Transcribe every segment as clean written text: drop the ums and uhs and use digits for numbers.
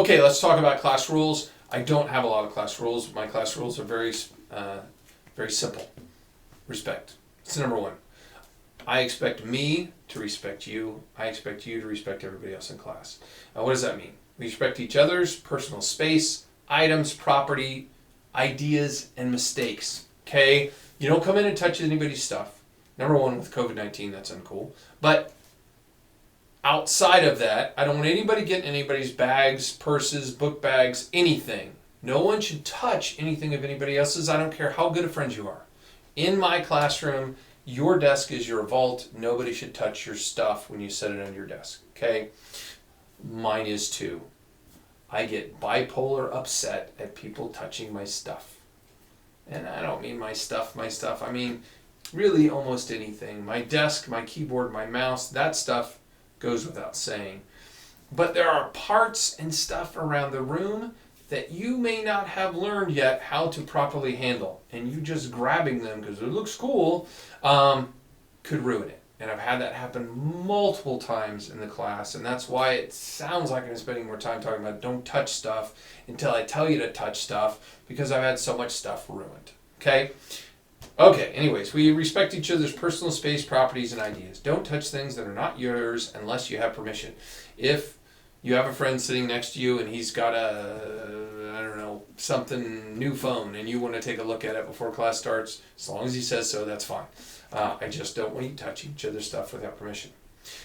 Okay, let's talk about class rules. I don't have a lot of class rules. My class rules are very simple. Respect. It's number one. I expect me to respect you. I expect you to respect everybody else in class. Now, what does that mean? We respect each other's personal space, items, property, ideas, and mistakes. Okay? You don't come in and touch anybody's stuff. Number one, with COVID-19, that's uncool. But outside of that, I don't want anybody getting anybody's bags, purses, book bags, anything. No one should touch anything of anybody else's. I don't care how good of friends you are. In my classroom, your desk is your vault. Nobody should touch your stuff when you set it on your desk. Okay? Mine is too. I get bipolar upset at people touching my stuff. And I don't mean my stuff. I mean really almost anything. My desk, my keyboard, my mouse, that stuff goes without saying. But there are parts and stuff around the room that you may not have learned yet how to properly handle. And you just grabbing them because it looks cool could ruin it. And I've had that happen multiple times in the class. And that's why it sounds like I'm spending more time talking about don't touch stuff until I tell you to touch stuff, because I've had so much stuff ruined. Okay? Okay, anyways, we respect each other's personal space, properties, and ideas. Don't touch things that are not yours unless you have permission. If you have a friend sitting next to you and he's got something new phone, and you want to take a look at it before class starts, as long as he says so, that's fine. I just don't want you to touch each other's stuff without permission.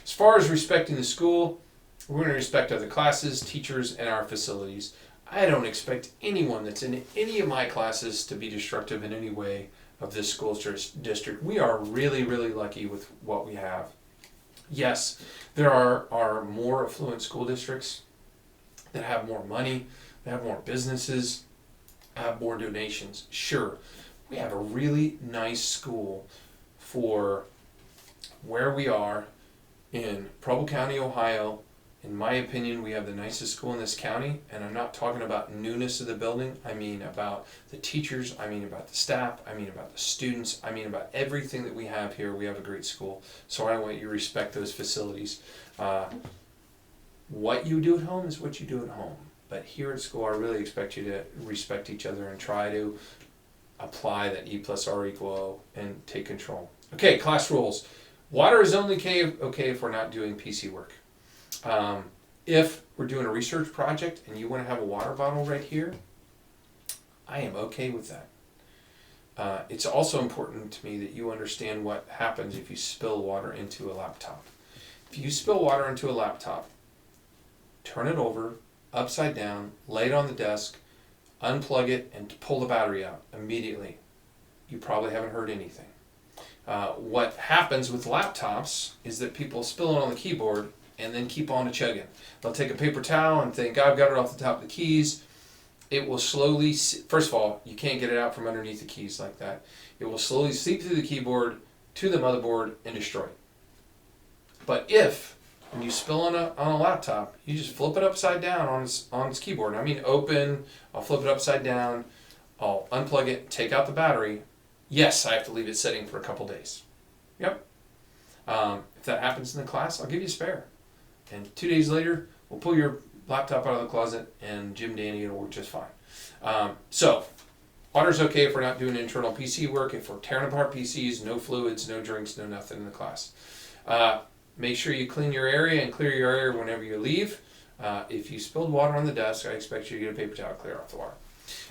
As far as respecting the school, we're going to respect other classes, teachers, and our facilities. I don't expect anyone that's in any of my classes to be destructive in any way of this school district. We are really, really lucky with what we have. Yes, there are more affluent school districts that have more money, that have more businesses, have more donations. Sure, we have a really nice school for where we are in Preble County, Ohio. In my opinion, we have the nicest school in this county, and I'm not talking about newness of the building. I mean about the teachers, I mean about the staff, I mean about the students, I mean about everything that we have here. We have a great school, so I want you to respect those facilities. What you do at home is what you do at home, but here at school I really expect you to respect each other and try to apply that E plus R equal O and take control. Okay, class rules. Water is only okay if we're not doing PC work. If we're doing a research project and you want to have a water bottle right here, I am okay with that. It's also important to me that you understand what happens if you spill water into a laptop. If you spill water into a laptop, turn it over, upside down, lay it on the desk, unplug it, and pull the battery out immediately. You probably haven't heard anything. What happens with laptops is that people spill it on the keyboard and then keep on chugging. They'll take a paper towel and think, I've got it off the top of the keys. It will slowly, first of all, you can't get it out from underneath the keys like that. It will slowly seep through the keyboard to the motherboard and destroy it. But if, when you spill on a laptop, you just flip it upside down on its keyboard. I mean open, I'll flip it upside down, I'll unplug it, take out the battery. Yes, I have to leave it sitting for a couple days. Yep. If that happens in the class, I'll give you a spare. And 2 days later, we'll pull your laptop out of the closet and Jim Danny, it'll work just fine. So, water's okay if we're not doing internal PC work. If we're tearing apart PCs, no fluids, no drinks, no nothing in the class. Make sure you clean your area and clear your area whenever you leave. If you spilled water on the desk, I expect you to get a paper towel to clear off the water.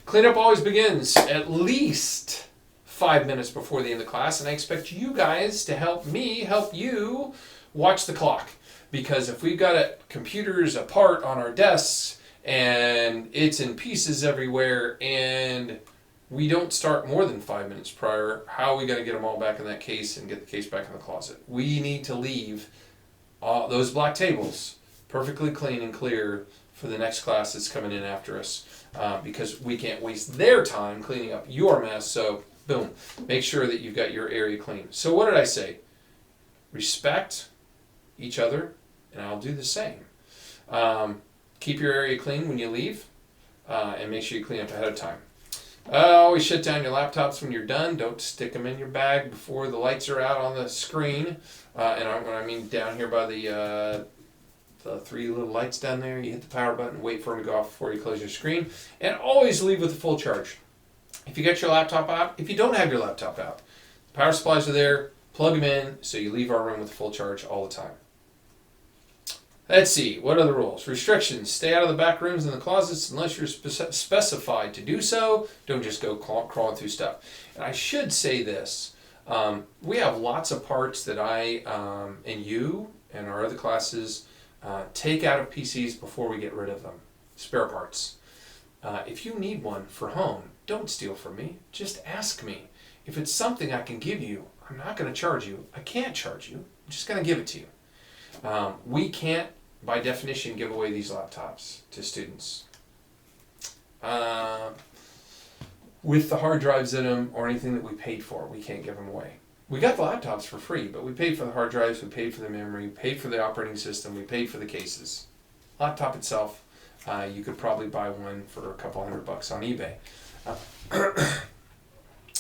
Cleanup always begins at least 5 minutes before the end of the class, and I expect you guys to help you watch the clock. Because if we've got computers apart on our desks and it's in pieces everywhere and we don't start more than 5 minutes prior, how are we going to get them all back in that case and get the case back in the closet? We need to leave those black tables perfectly clean and clear for the next class that's coming in after us, because we can't waste their time cleaning up your mess. So boom, make sure that you've got your area clean. So what did I say? Respect each other, and I'll do the same. Keep your area clean when you leave, and make sure you clean up ahead of time. Always shut down your laptops when you're done. Don't stick them in your bag before the lights are out on the screen. And when I mean down here by the the 3 little lights down there. You hit the power button, wait for them to go off before you close your screen, and always leave with a full charge. If you get your laptop out, if you don't have your laptop out, power supplies are there, plug them in, so you leave our room with a full charge all the time. Let's see, what are the rules? Restrictions: stay out of the back rooms and the closets unless you're specified to do so. Don't just go crawling through stuff. And I should say this, we have lots of parts that I and you and our other classes take out of PCs before we get rid of them. Spare parts. If you need one for home, don't steal from me. Just ask me. If it's something I can give you, I'm not going to charge you. I can't charge you. I'm just going to give it to you. We can't, by definition, give away these laptops to students. With the hard drives in them or anything that we paid for, we can't give them away. We got the laptops for free, but we paid for the hard drives, we paid for the memory, we paid for the operating system, we paid for the cases. Laptop itself, you could probably buy one for a couple $100 on eBay.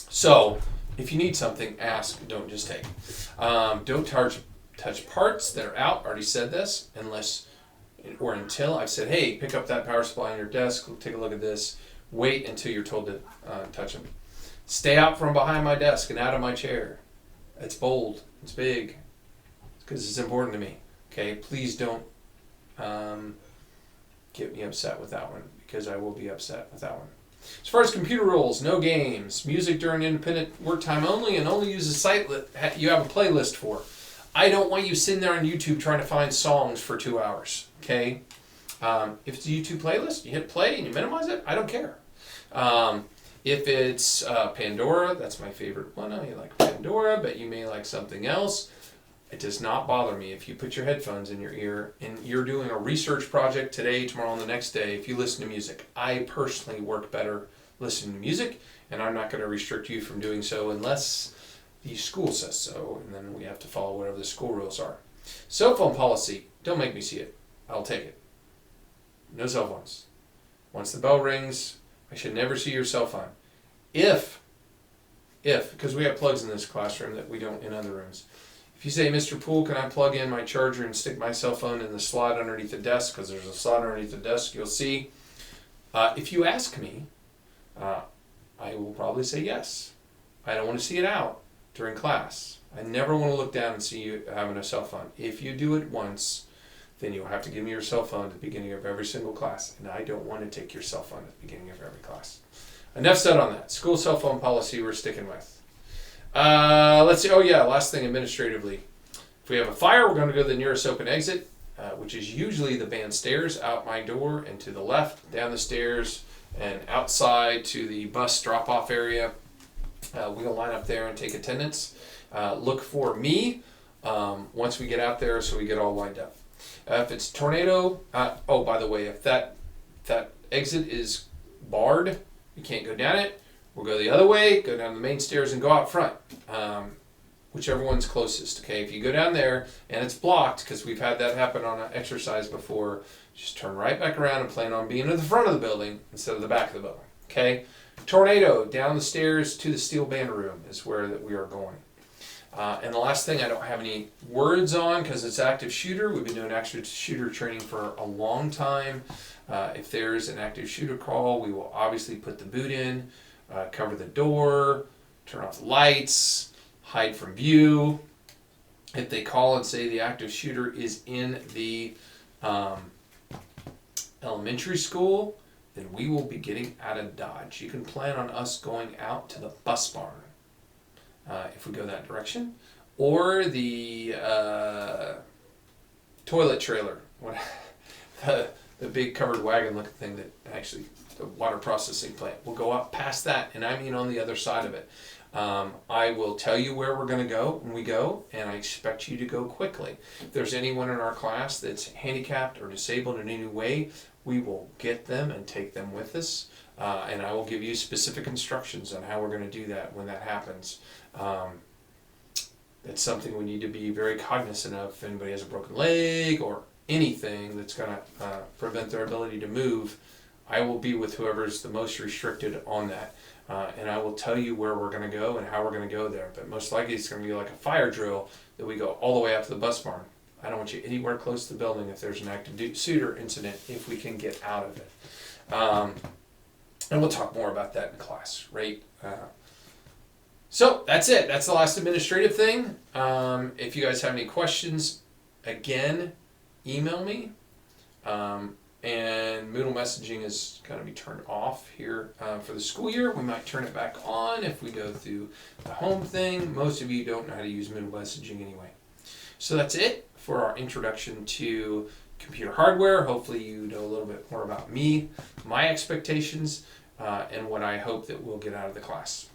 So, if you need something, ask, don't just take. Don't touch parts that are out, already said this, unless or until I've said, hey, pick up that power supply on your desk, take a look at this. Wait until you're told to touch them. Stay out from behind my desk and out of my chair. It's bold, it's big, because it's important to me. Okay, please don't get me upset with that one, because I will be upset with that one. As far as computer rules, no games, music during independent work time only, and only use a site that you have a playlist for. I don't want you sitting there on YouTube trying to find songs for 2 hours, okay? If it's a YouTube playlist, you hit play and you minimize it, I don't care. If it's Pandora, that's my favorite one. I like Pandora, but you may like something else. It does not bother me if you put your headphones in your ear and you're doing a research project today, tomorrow, and the next day. If you listen to music, I personally work better listening to music, and I'm not going to restrict you from doing so unless the school says so, and then we have to follow whatever the school rules are. Cell phone policy, don't make me see it. I'll take it. No cell phones. Once the bell rings, I should never see your cell phone. If, because we have plugs in this classroom that we don't in other rooms. If you say, Mr. Poole, can I plug in my charger and stick my cell phone in the slot underneath the desk, because there's a slot underneath the desk, you'll see. If you ask me, I will probably say yes. I don't want to see it out during class. I never want to look down and see you having a cell phone. If you do it once, then you'll have to give me your cell phone at the beginning of every single class, and I don't want to take your cell phone at the beginning of every class. Enough said on that. School cell phone policy we're sticking with. Let's see. Oh yeah, last thing administratively. If we have a fire, we're going to go to the nearest open exit, which is usually the band stairs out my door and to the left, down the stairs, and outside to the bus drop-off area. We'll line up there and take attendance. Look for me once we get out there so we get all lined up. If it's tornado, oh, by the way, if that exit is barred, you can't go down it. We'll go the other way, go down the main stairs and go out front, whichever one's closest, okay? If you go down there and it's blocked, because we've had that happen on an exercise before, just turn right back around and plan on being at the front of the building instead of the back of the building, okay? Tornado, down the stairs to the steel band room is where that we are going. And the last thing I don't have any words on because it's active shooter. We've been doing active shooter training for a long time. If there's an active shooter call, we will obviously put the boot in, cover the door, turn off the lights, hide from view. If they call and say the active shooter is in the elementary school, then we will be getting out of Dodge. You can plan on us going out to the bus barn if we go that direction, or the toilet trailer, the big covered wagon looking thing that actually, the water processing plant. We'll go up past that, and I mean on the other side of it. I will tell you where we're going to go when we go, and I expect you to go quickly. If there's anyone in our class that's handicapped or disabled in any way, we will get them and take them with us, and I will give you specific instructions on how we're going to do that when that happens. It's something we need to be very cognizant of. If anybody has a broken leg or anything that's going to prevent their ability to move, I will be with whoever's the most restricted on that. And I will tell you where we're going to go and how we're going to go there. But most likely it's going to be like a fire drill that we go all the way out to the bus barn. I don't want you anywhere close to the building if there's an active shooter incident, if we can get out of it. And we'll talk more about that in class, right? So that's it. That's the last administrative thing. If you guys have any questions, again, email me. And Moodle messaging is going to be turned off here for the school year. We might turn it back on if we go through the home thing. Most of you don't know how to use Moodle messaging anyway. So that's it for our introduction to computer hardware. Hopefully you know a little bit more about me, my expectations, and what I hope that we'll get out of the class.